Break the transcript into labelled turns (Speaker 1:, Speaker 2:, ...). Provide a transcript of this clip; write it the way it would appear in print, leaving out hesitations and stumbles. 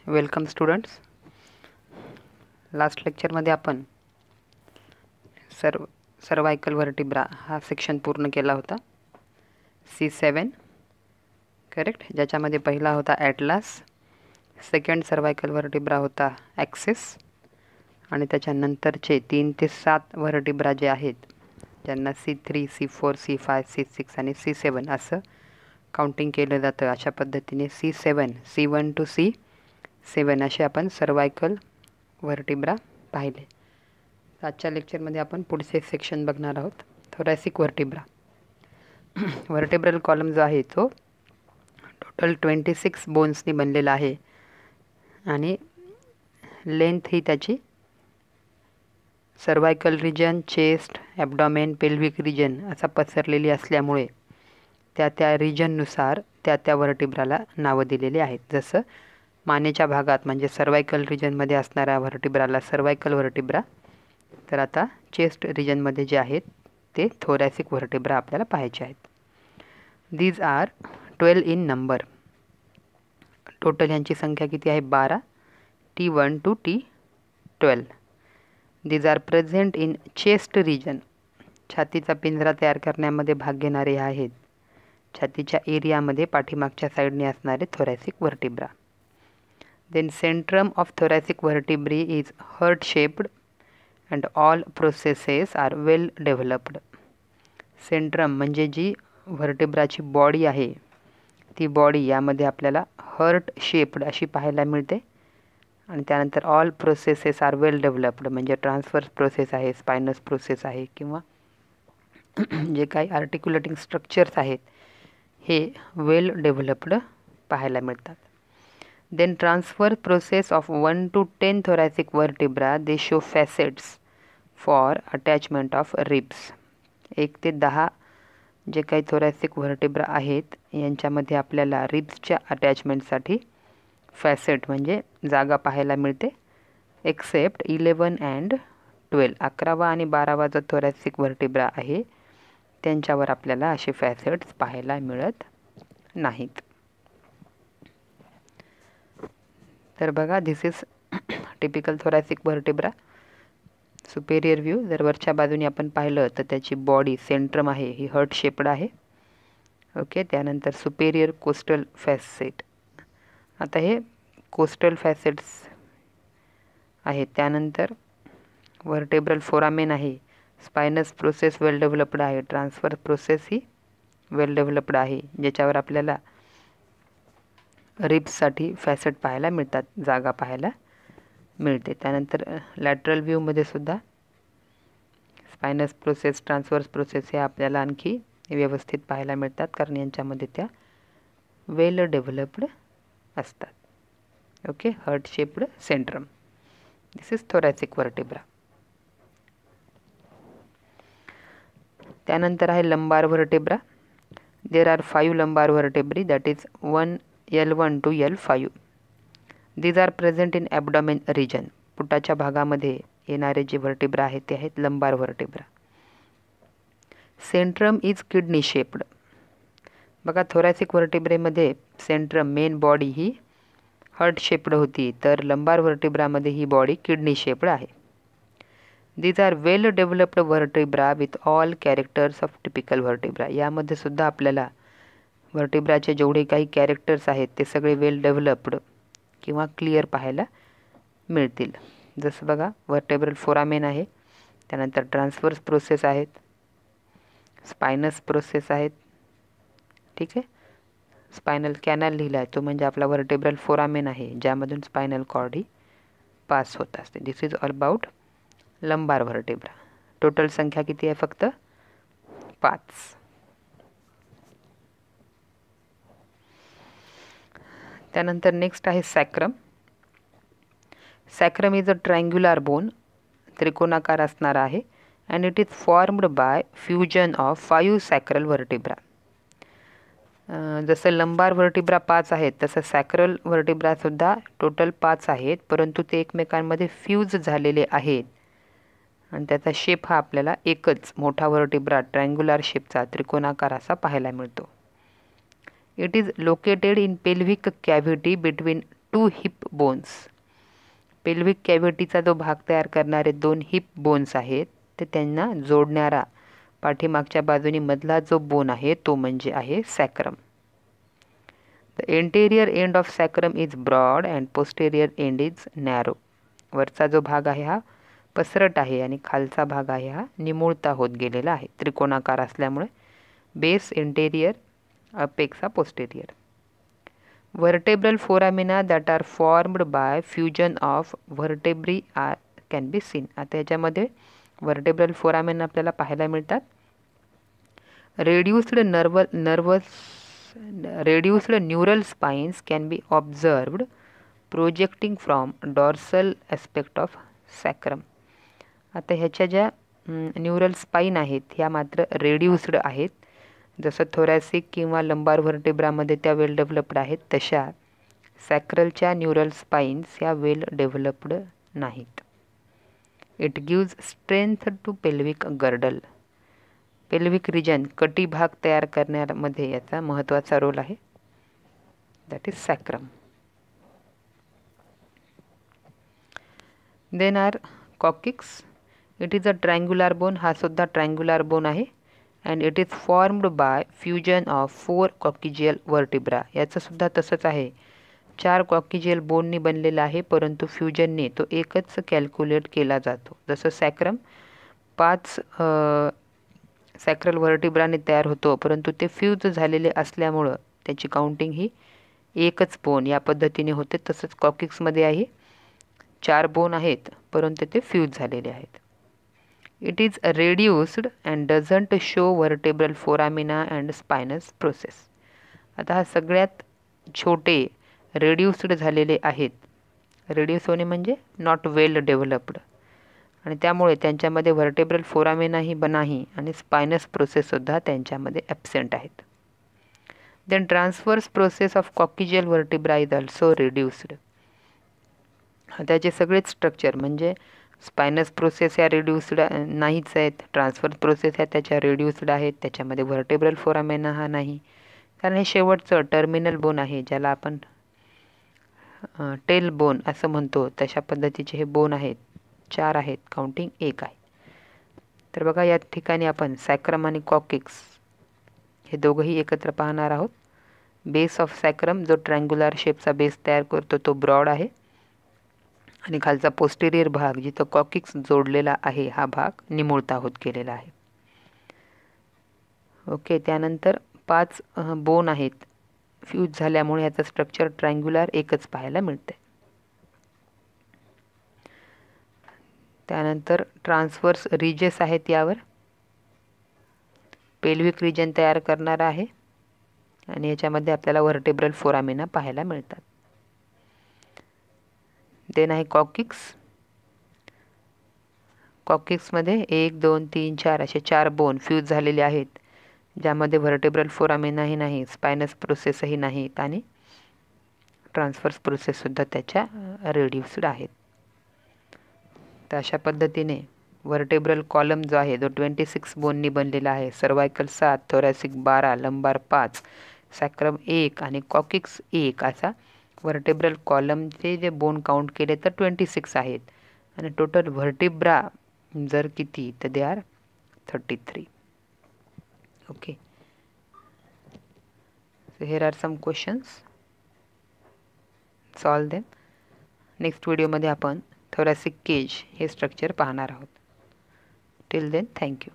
Speaker 1: Welcome students. Last लेक्चरमध्ये आपण cervical व्हर्टिब्रा हा सेक्शन पूर्ण केला होता. C7 करेक्ट, ज्याच्यामध्ये पहिला होता ॲटलास, सेकंड सर्वायकल व्हर्टिब्रा होता ॲक्सिस, आणि त्याच्यानंतरचे 3 ते 7 व्हर्टिब्रा जे आहेत ज्यांना C3, C4, C5, C6 आणि C7 असं काउंटिंग केलं जातं. अशा पद्धतीने C7, C1 to C7 असे आपण सर्वायकल व्हर्टिब्रा पाहिले. आजच्या लेक्चरमध्ये आपण पुढचे सेक्शन बघणार आहोत, थोरॅसिक व्हर्टिब्रा. व्हर्टिब्रल कॉलम जो आहे तो टोटल 26 बोन्सनी बनलेला आहे आणि लेंथ ही त्याची cervical region, chest, abdomen, pelvic region असा पसरलेली असल्यामुळे त्या रिजननुसार त्या व्हर्टिब्राला नावं दिलेली आहेत. जसं मानेच्या भागात म्हणजे सर्वायकल रिजनमध्ये असणाऱ्या व्हर्टिब्राला सर्वायकल व्हर्टिब्रा, तर आता चेस्ट रिजनमध्ये जे आहेत ते थोरॅसिक व्हर्टिब्रा आपल्याला पाहायचे आहेत. These are 12 in number. Total यांची संख्या किती आहे? 12, T1 to T12. These are present in chest region. छातीचा पिंजरा तयार करण्यामध्ये भाग घेणारे हे आहेत छातीच्या एरियामध्ये पाठीमागच्या साईडने असणारे thoracic व्हर्टिब्रा. Then centrum of thoracic vertebrae is heart-shaped and all processes are well developed. Centrum म्हणजे जी व्हर्टिब्राची बॉडी आहे ती बॉडी यामध्ये आपल्याला हर्ट शेप्ड अशी पाहायला मिळते. आणि त्यानंतर ऑल प्रोसेसेस आर वेल डेव्हलप्ड म्हणजे ट्रान्सफर्स प्रोसेस आहे, स्पायनस प्रोसेस आहे किंवा जे काही आर्टिक्युलेटिंग स्ट्रक्चर्स आहेत हे वेल डेव्हलप्ड पाहायला मिळतात. Then transfer process of 1 to 10 thoracic vertebra, they show facets for attachment of ribs. 1 ते 10 जे काही थोरॅसिक व्हर्टिब्रा आहेत यांच्यामध्ये आपल्याला रिब्सच्या अटॅचमेंटसाठी फॅसेट म्हणजे जागा पाहायला मिळते. एक्सेप्ट 11 अँड 12, 11वा आणि 12वा जो थोरॅसिक व्हर्टिब्रा आहे त्यांच्यावर आपल्याला असे फॅसेट्स पाहायला मिळत नाहीत. तर बघा, this is typical thoracic vertebra. Superior view जर वरच्या बाजूने आपण पाहिलं तर त्याची बॉडी सेंट्रम आहे ही हर्ट शेप्ड आहे. ओके, त्यानंतर सुपेरियर कोस्टल फॅसेट. आता हे कोस्टल फॅसेट्स आहेत. त्यानंतर व्हर्टेब्रल फोरामेन आहे, स्पायनस प्रोसेस वेल डेव्हलप्ड आहे, ट्रान्सफर प्रोसेस ही वेल डेव्हलप्ड आहे ज्याच्यावर आपल्याला रिब्ससाठी फॅसेट पाहायला मिळतात, जागा पाहायला मिळते. त्यानंतर लॅटरल व्ह्यूमध्ये सुद्धा स्पायनस प्रोसेस, ट्रान्सफर्स प्रोसेस हे आपल्याला आणखी व्यवस्थित पाहायला मिळतात कारण यांच्यामध्ये त्या वेल डेव्हलप्ड असतात. Okay, heart shaped centrum. This is thoracic vertebra. त्यानंतर आहे lumbar vertebra. There are 5 lumbar vertebrae, that is L1 to L5. These are present in abdomen region. पोटाच्या भागामध्ये येणारे जे व्हर्टिब्रा आहेत ते आहेत lumbar vertebra. Centrum is kidney shaped. बघा, थोरॅसिक व्हर्टिब्रेमध्ये सेंट्रम मेन बॉडी ही हर्ट शेप्ड होती, तर लंबार व्हर्टिब्रामध्ये ही बॉडी किडनी शेप्ड आहे. These are well developed vertebra with all characters of typical vertebra. यामध्ये सुद्धा आपल्याला व्हर्टिब्राचे जेवढे काही कॅरेक्टर्स आहेत ते सगळे वेल डेव्हलप्ड किंवा क्लिअर पाहायला मिळतील. जसं बघा, व्हर्टेब्रल फोरामेन आहे, त्यानंतर ट्रान्सफर्स प्रोसेस आहेत, स्पायनस प्रोसेस आहेत. ठीक आहे, स्पायनल कॅनल लिहिला आहे तो म्हणजे आपला व्हर्टेब्रल फोरामेन आहे ज्यामधून स्पायनल कॉर्ड ही पास होत असते. This is all about lumbar vertebra. Total संख्या किती आहे? फक्त 5. त्यानंतर नेक्स्ट आहे sacrum. Sacrum is a triangular bone, त्रिकोणाकार असणारा आहे, and it is formed by fusion of 5 sacral vertebra. जसं लंबार व्हर्टिब्रा 5 आहेत तसं सॅक्रल व्हर्टिब्रासुद्धा टोटल 5 आहेत, परंतु ते एकमेकांमध्ये फ्यूज झालेले आहेत आणि त्याचा शेप हा आपल्याला एकच मोठा व्हर्टिब्रा ट्रायंग्युलर शेपचा त्रिकोणाकार असा पाहायला मिळतो. It is located in pelvic cavity between 2 hip bones. Pelvic कॅव्हिटीचा जो भाग तयार करणारे 2 हिप बोन्स आहेत ते त्यांना जोडणारा पाठीमागच्या बाजूनी मधला जो बोन आहे तो म्हणजे आहे sacrum. The interior end of sacrum is broad and posterior end is narrow. वरचा जो भाग आहे हा पसरट आहे आणि खालचा भाग आहे हा निमुळता होत गेलेला आहे, त्रिकोणाकार असल्यामुळे. बेस इंटेरियर, अपेक्सा posterior. Vertebral foramina that are formed by fusion of vertebrae can be seen. आता याच्यामध्ये वर्टेब्रल फोरामेना आपल्याला पाहायला मिळतात. reduced neural spines can be observed projecting from dorsal aspect of sacrum. आता ह्याच्या ज्या न्यूरल स्पाइन आहेत ह्या मात्र रेड्युस्ड आहेत. जसं थोरॅसिक किंवा लंबार व्हर्टेब्रामध्ये त्या वेल डेव्हलप्ड आहेत तशा सॅक्रलच्या न्यूरल स्पाइन्स ह्या वेल डेव्हलप्ड नाहीत. It gives strength to pelvic girdle. Pelvic region कटी भाग तयार करण्यामध्ये याचा महत्त्वाचा रोल आहे. That is sacrum. Then are coccyx. It is a triangular bone. हा सुद्धा ट्रायंग्युलर बोन आहे. and it is formed by fusion of 4 coccygeal vertebra. याचं सुद्धा तसंच आहे. 4 कॉकिजियल बोननी बनलेला आहे परंतु फ्युजनने तो एकच कॅल्क्युलेट केला जातो. जसं सॅक्रम 5 सॅक्रल व्हर्टिब्राने तयार होतो परंतु ते फ्यूज झालेले असल्यामुळं त्याची काउंटिंग ही एकच बोन या पद्धतीने होते. तसंच कॉकिक्समध्ये आहे 4 बोन आहेत परंतु ते फ्यूज झालेले आहेत. It is reduced and doesn't show vertebral foramina and spinous process. आता हा सगळ्यात छोटे रेड्युस्ड झालेले आहेत. रेड्यूस होणे म्हणजे नॉट वेल डेव्हलप्ड आणि त्यामुळे त्यांच्यामध्ये व्हर्टेब्रल फोरामिनाही नाही आणि स्पायनस प्रोसेससुद्धा त्यांच्यामध्ये ॲब्सेंट आहेत. Then transverse process of coccygeal vertebra is also reduced. त्याचे सगळेच स्ट्रक्चर म्हणजे स्पायनस प्रोसेस ह्या रेड्युस्ड नाहीच आहेत. ट्रान्सफर प्रोसेस ह्या त्याच्या रेड्युस्ड आहेत. त्याच्यामध्ये व्हर्टेब्रल फोरामेना हा नाही कारण हे शेवटचं टर्मिनल बोन आहे ज्याला आपण टेल बोन असं म्हणतो. तशा पद्धतीचे हे बोन आहेत. 4 आहेत, काउंटिंग 1 आहे. तर बघा या ठिकाणी आपण सॅक्रम आणि कॉकिक्स हे दोघंही एकत्र पाहणार आहोत. बेस ऑफ सॅक्रम जो ट्रायंग्युलर शेपचा बेस तयार करतो तो ब्रॉड आहे आणि खालचा पोस्टेरियर भाग जिथं कॉकिक्स जोडलेला आहे हा भाग निमुळता होत गेलेला आहे. ओके. त्यानंतर 5 बोन आहेत फ्यूज झाल्यामुळे याचं स्ट्रक्चर ट्रायंग्युलर एकच पाहायला मिळते. त्यानंतर ट्रान्सवर्स रिजेस आहेत. यावर पेल्विक रिजन तयार करणार आहे आणि याच्यामध्ये आपल्याला व्हर्टेब्रल फोरामिना पाहायला मिळतात. देन आहे कॉकिक्स. कॉकिक्समध्ये 1 2 3 4 असे 4 बोन फ्यूज झालेले आहेत ज्यामध्ये व्हर्टेब्रल फोरामिनाही नाही, स्पायनस प्रोसेसही नाहीत आणि ट्रान्सफर्स प्रोसेससुद्धा त्याच्या रेड्युस्ड आहेत. तर अशा पद्धतीने व्हर्टेब्रल कॉलम जो आहे जो 26 बोननी बनलेला आहे. सर्वायकल 7, थोरॅसिक 12, लंबार 5, सॅक्रम 1 आणि कॉकिक्स 1 असा व्हर्टेब्रल कॉलमचे जे बोन काउंट केले तर 26 आहेत आणि टोटल व्हर्टिब्रा जर किती तर they are 33. Okay. So here are some questions. Solve them. Next व्हिडिओमध्ये आपण थोरॅसिक केज हे स्ट्रक्चर पाहणार आहोत. Till then thank you.